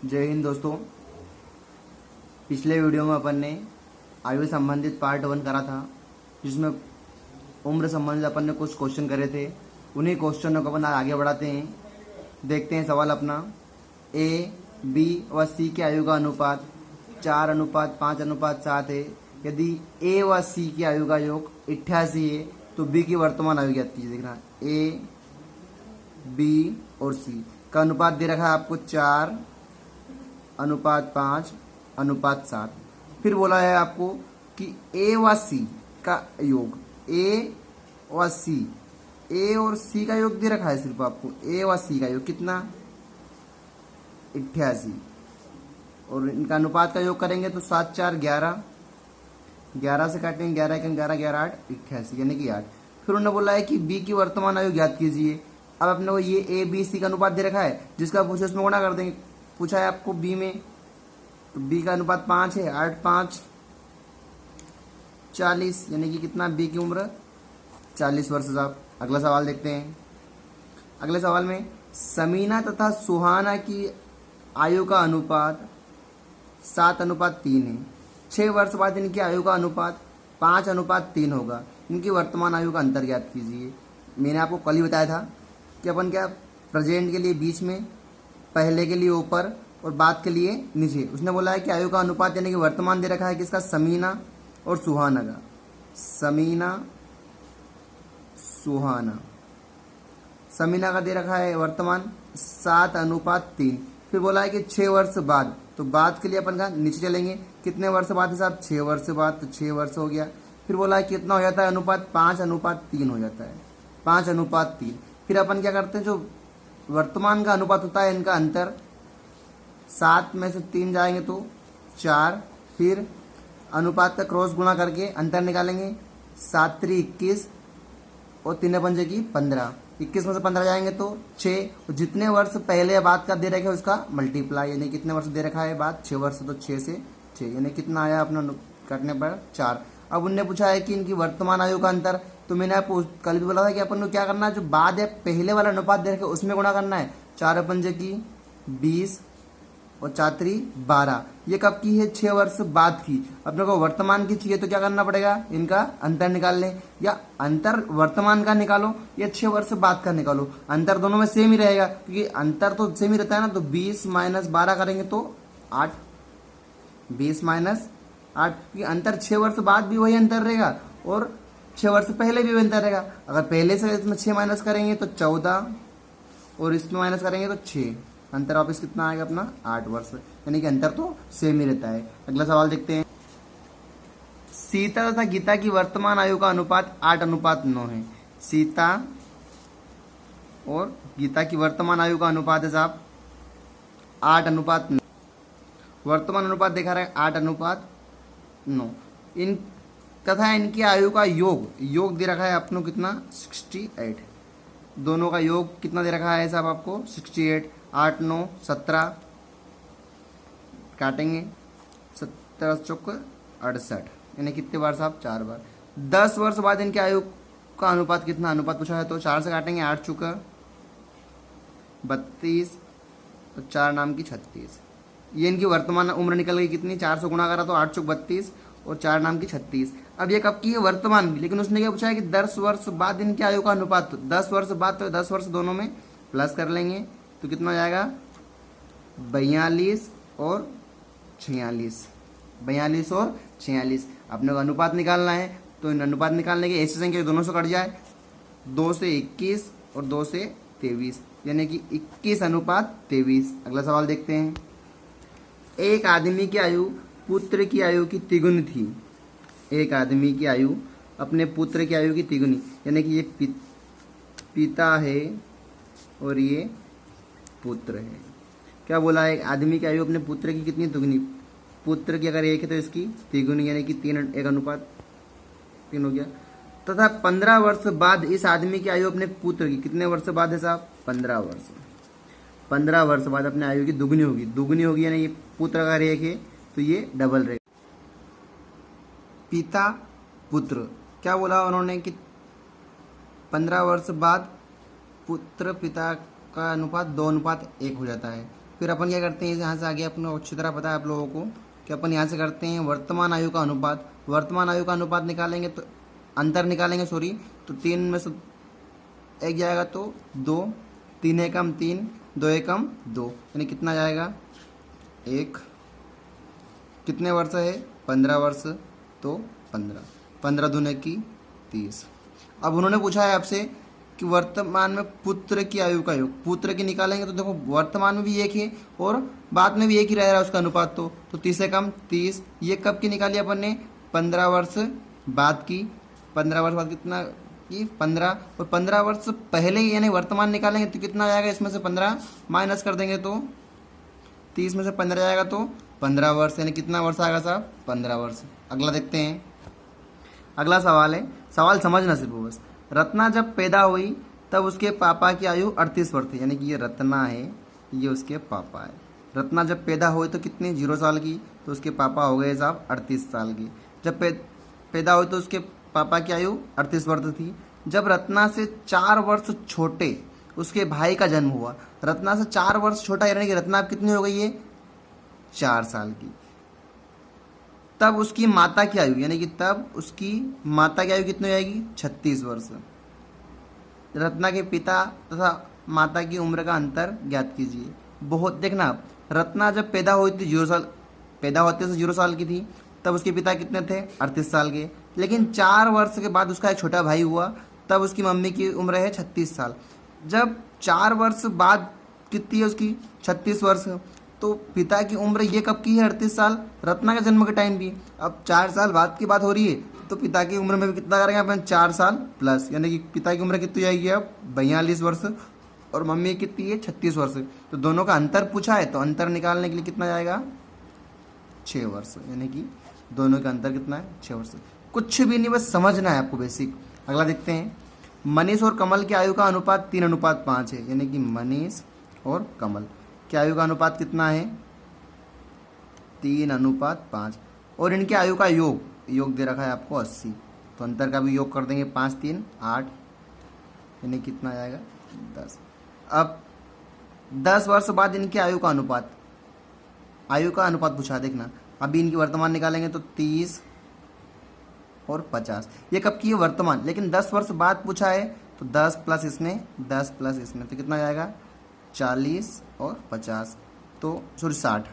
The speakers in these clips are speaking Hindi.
जय हिंद दोस्तों। पिछले वीडियो में अपन ने आयु संबंधित पार्ट 1 करा था, जिसमें उम्र संबंधित अपन ने कुछ क्वेश्चन करे थे। उन्हीं क्वेश्चनों को अपन आगे बढ़ाते हैं। देखते हैं सवाल अपना। ए, बी व सी के आयु का अनुपात 4:5:7 है। यदि ए व सी की आयु का योग 88 है तो बी की वर्तमान आयु ज्ञात कीजिए। देखना, ए, बी और सी का अनुपात दे रखा है आपको 4:5:7। फिर बोला है आपको कि ए व सी का योग, ए व सी, ए और सी का योग दे रखा है सिर्फ आपको। ए व सी का योग कितना? 88। और इनका अनुपात का योग करेंगे तो 7 4 11, 11 से काटेंगे 11 1 11 11 8 88 यानी कि 8। फिर उन्होंने बोला है कि बी की वर्तमान आयु ज्ञात कीजिए। अब अपने को ये ए बी सी का अनुपात दे रखा है, जिसका पूछे उसमें गुणा कर देंगे। पूछा है आपको बी में, तो बी का अनुपात 5 है। 8 5 40 यानी कि कितना? बी की उम्र 40 वर्ष साहब। अगला सवाल देखते हैं। अगले सवाल में समीना तथा सुहाना की आयु का अनुपात 7:3 है। 6 वर्ष बाद इनकी आयु का अनुपात 5:3 होगा। इनकी वर्तमान आयु का अंतर ज्ञात कीजिए। मैंने आपको कल ही बताया था कि अपन क्या प्रेजेंट के लिए बीच में, पहले के लिए ऊपर और बाद के लिए नीचे। उसने बोला है कि आयु का अनुपात यानी कि वर्तमान दे रखा है किसका? समीना और सुहाना का। समीना सुहाना, समीना का दे रखा है वर्तमान 7:3। फिर बोला है कि 6 वर्ष बाद, तो बाद के लिए अपन का नीचे चलेंगे। कितने वर्ष बाद है साहब? 6 वर्ष बाद, तो 6 वर्ष हो गया। फिर बोला है कितना हो जाता है अनुपात? 5:3 हो जाता है। 5:3। फिर अपन क्या करते हैं, जो वर्तमान का अनुपात होता है इनका अंतर, 7 में से 3 जाएंगे तो 4। फिर अनुपात का क्रॉस गुणा करके अंतर निकालेंगे। 7 3 21 और 3 पंजे की 15। 21 में से 15 जाएंगे तो 6। और जितने वर्ष पहले या बाद का दे रखा है उसका मल्टीप्लाई, यानी कितने वर्ष दे रखा है बाद? 6 वर्ष, तो 6 से 6 यानी कितना आया अपना काटने पर? 4। अब उनने पूछा है कि इनकी वर्तमान आयु का अंतर, तो मैंने आपको कल भी बोला था कि अपन को क्या करना है, जो बाद है पहले वाला अनुपात दे रखे उसमें गुणा करना है। 4 पंजे की 20 और 4 3 12। ये कब की है? 6 वर्ष बाद की। अपने को वर्तमान की चाहिए तो क्या करना पड़ेगा? इनका अंतर निकाल लें, या अंतर वर्तमान का निकालो या 6 वर्ष बाद का निकालो। अंतर दोनों में सेम ही रहेगा, क्योंकि अंतर तो सेम ही रहता है ना। तो 20 - 12 करेंगे तो 8। 20 - 8, क्योंकि अंतर 6 वर्ष बाद भी वही अंतर रहेगा और 6 वर्ष पहले भी वही अंतर रहेगा। अगर पहले से इसमें 6 माइनस करेंगे तो 14 और इसमें माइनस करेंगे तो 6। अंतर वापस कितना आएगा अपना? 8 वर्ष। यानी कि अंतर तो सेम ही रहता है। अगला सवाल देखते हैं। सीता तथा गीता की वर्तमान आयु का अनुपात 8:9 है। सीता और गीता की वर्तमान आयु का अनुपात है साहब 8:9। वर्तमान अनुपात देखा रहा है 8:9। इन तथा इनकी आयु का योग दे रखा है अपनों कितना? 68। दोनों का योग कितना दे रखा है साहब आपको? 68। 8 9 17 काटेंगे, 17 चौक 68 यानी कितने बार साहब? 4 बार। 10 वर्ष बाद इनकी आयु का अनुपात कितना? अनुपात पूछा है तो 4 से काटेंगे। 8 चौक 32 और 4 नाम की 36। ये इनकी वर्तमान उम्र निकल गई कितनी? 4 से गुणा करा तो 8 चौक 32 और 4 नाम की 36। अब ये कब की है? वर्तमान की। लेकिन उसने क्या पूछा है कि 10 वर्ष बाद इनकी आयु का अनुपात। तो 10 वर्ष बाद, तो 10 वर्ष दोनों में प्लस कर लेंगे तो कितना हो जाएगा? 42 और 46। 42 और 46। अपने को अनुपात निकालना है, तो इन अनुपात निकालने के ऐसी संख्या दोनों से कट जाए। 2 से 21 और 2 से 23 यानी कि 21:23। अगला सवाल देखते हैं। एक आदमी की आयु पुत्र की आयु की तिगुनी थी। एक आदमी की आयु अपने पुत्र की आयु की तिगुनी, यानी कि ये पिता है और ये पुत्र है। क्या बोला है? एक आदमी की आयु अपने पुत्र की कितनी? दुगनी। पुत्र की अगर 1 है तो इसकी तिगुनी, यानी कि 3 1:3 हो गया। तथा 15 वर्ष बाद इस आदमी की आयु अपने पुत्र की कितने वर्ष बाद है साहब? 15 वर्ष। 15 वर्ष बाद अपने आयु की दुगनी होगी। दुगनी होगी यानी ये पुत्र अगर 1 है तो ये डबल रहेगा। पिता पुत्र, क्या बोला उन्होंने कि 15 वर्ष बाद पुत्र पिता का अनुपात 2:1 हो जाता है। फिर अपन क्या करते हैं, यहाँ से आगे अपने अच्छी तरह पता है आप लोगों को कि अपन यहाँ से करते हैं वर्तमान आयु का अनुपात। वर्तमान आयु का अनुपात निकालेंगे तो अंतर निकालेंगे सॉरी, तो 3 में से 1 जाएगा तो 2, 3 एकम 3, 2 एकम 2, यानी कितना जाएगा 1। कितने वर्ष है 15 वर्ष, तो 15 दूने की 30। अब उन्होंने पूछा है आपसे कि वर्तमान में पुत्र की आयु का योग, पुत्र की निकालेंगे तो देखो वर्तमान में भी एक है और बाद में भी एक ही रह रहा है उसका अनुपात, तो 30 से कम 30। ये कब की निकाली अपन ने 15 वर्ष बाद की, 15 वर्ष बाद कितना की 15, और 15 वर्ष पहले ही यानी वर्तमान निकालेंगे तो कितना जाएगा, इसमें से 15 माइनस कर देंगे तो 30 में से 15 जाएगा तो 15 वर्ष, यानी कितना वर्ष आएगा साहब 15 वर्ष। अगला देखते हैं, अगला सवाल है, सवाल समझना सिर्फ बस। रत्ना जब पैदा हुई तब उसके पापा की आयु 38 वर्ष थी, यानी कि ये रत्ना है, ये उसके पापा है। रत्ना जब पैदा हुई तो कितनी 0 साल की, तो उसके पापा हो गए साहब 38 साल की। जब पैदा हुई तो उसके पापा की आयु 38 वर्ष थी। जब रत्ना से 4 वर्ष छोटे उसके भाई का जन्म हुआ, रत्ना से 4 वर्ष छोटा यानी कि रत्ना अब कितनी हो गई है 4 साल की, तब उसकी माता की आयु यानी कि तब उसकी माता की आयु कितनी हो जाएगी 36 वर्ष। रत्ना के पिता तथा माता की उम्र का अंतर ज्ञात कीजिए। बहुत देखना आप, रत्ना जब पैदा हुई थी 0 साल, पैदा होते से 0 साल की थी, तब उसके पिता कितने थे 38 साल के। लेकिन 4 वर्ष के बाद उसका एक छोटा भाई हुआ, तब उसकी मम्मी की उम्र है 36 साल। जब 4 वर्ष बाद कितनी है उसकी 36 वर्ष, तो पिता की उम्र ये कब की है 38 साल, रत्ना के जन्म के टाइम की। अब 4 साल बाद की बात हो रही है, तो पिता की उम्र में भी कितना करेंगे अपन 4 साल प्लस, यानी कि पिता की उम्र कितनी जाएगी अब 42 वर्ष, और मम्मी कितनी है 36 वर्ष। तो दोनों का अंतर पूछा है, तो अंतर निकालने के लिए कितना जाएगा 6 वर्ष, यानी कि दोनों का अंतर कितना है 6 वर्ष। कुछ भी नहीं, बस समझना है आपको बेसिक। अगला देखते हैं, मनीष और कमल की आयु का अनुपात 3:5 है, यानी कि मनीष और कमल की आयु का अनुपात कितना है 3:5, और इनकी आयु का योग दे रखा है आपको 80, तो अंतर का भी योग कर देंगे 5 3 8, यानी कितना आएगा 10। अब 10 वर्ष बाद इनकी आयु का अनुपात पूछा, देखना अभी इनकी वर्तमान निकालेंगे तो 30 और 50, ये कब की है वर्तमान, लेकिन 10 वर्ष बाद पूछा है, तो 10 प्लस इसमें 10 प्लस इसमें, तो कितना जाएगा 40 और 50, तो सॉरी 60,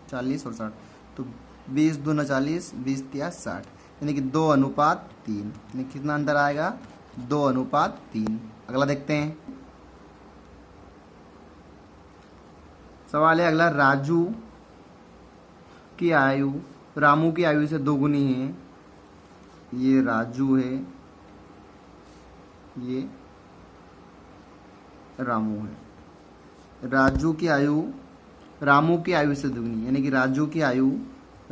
40 और 60, तो 20 दूना 40, 20 तिया 60, यानी कि 2:3, यानी कितना अंतर आएगा 2:3। अगला देखते हैं, सवाल है अगला, राजू की आयु रामू की आयु से 2 गुनी है। ये राजू है, ये रामू है। राजू की आयु रामू की आयु से दुगनी, यानी कि राजू की आयु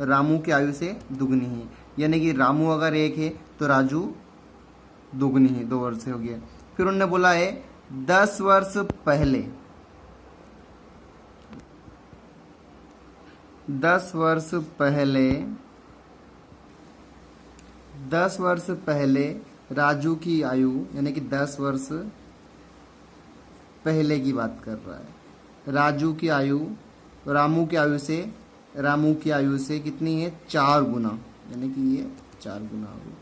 रामू की आयु से दुगनी है, यानी कि रामू अगर 1 है तो राजू दुगनी है, 2 वर्ष से हो गया। फिर उन्होंने बोला है 10 वर्ष पहले 10 वर्ष पहले राजू की आयु, यानी कि 10 वर्ष पहले की बात कर रहा है। राजू की आयु रामू की आयु से कितनी है 4 गुना, यानी कि ये 4 गुना होगी।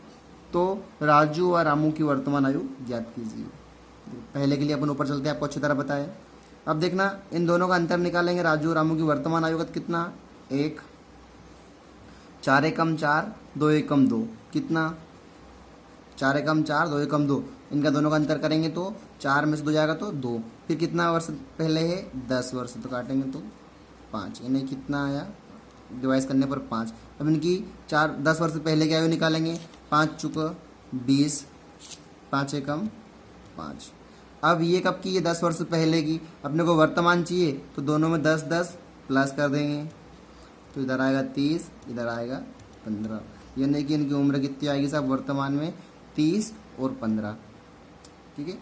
तो राजू और रामू की वर्तमान आयु ज्ञात कीजिए। पहले के लिए अपन ऊपर चलते हैं, आपको अच्छी तरह बताया। अब देखना इन दोनों का अंतर निकालेंगे, राजू और रामू की वर्तमान आयु का कितना 1, 4 एकम 4, 2 एकम 2, कितना 4 एकम 4, 2 एकम 2, इनका दोनों का अंतर करेंगे तो 4 में से 2 जाएगा तो 2। फिर कितना वर्ष पहले है 10 वर्ष, तो काटेंगे तो 5, यानी कितना आया डिवाइस करने पर 5। अब इनकी 10 वर्ष पहले की आयु निकालेंगे, 5 चुका 20, 5 एकम 5। अब ये कब की, ये 10 वर्ष पहले की, अपने को वर्तमान चाहिए तो दोनों में 10 10 प्लस कर देंगे, तो इधर आएगा 30, इधर आएगा 15, यानी कि इनकी उम्र कितनी आएगी साहब वर्तमान में 30 और 15, ठीक है।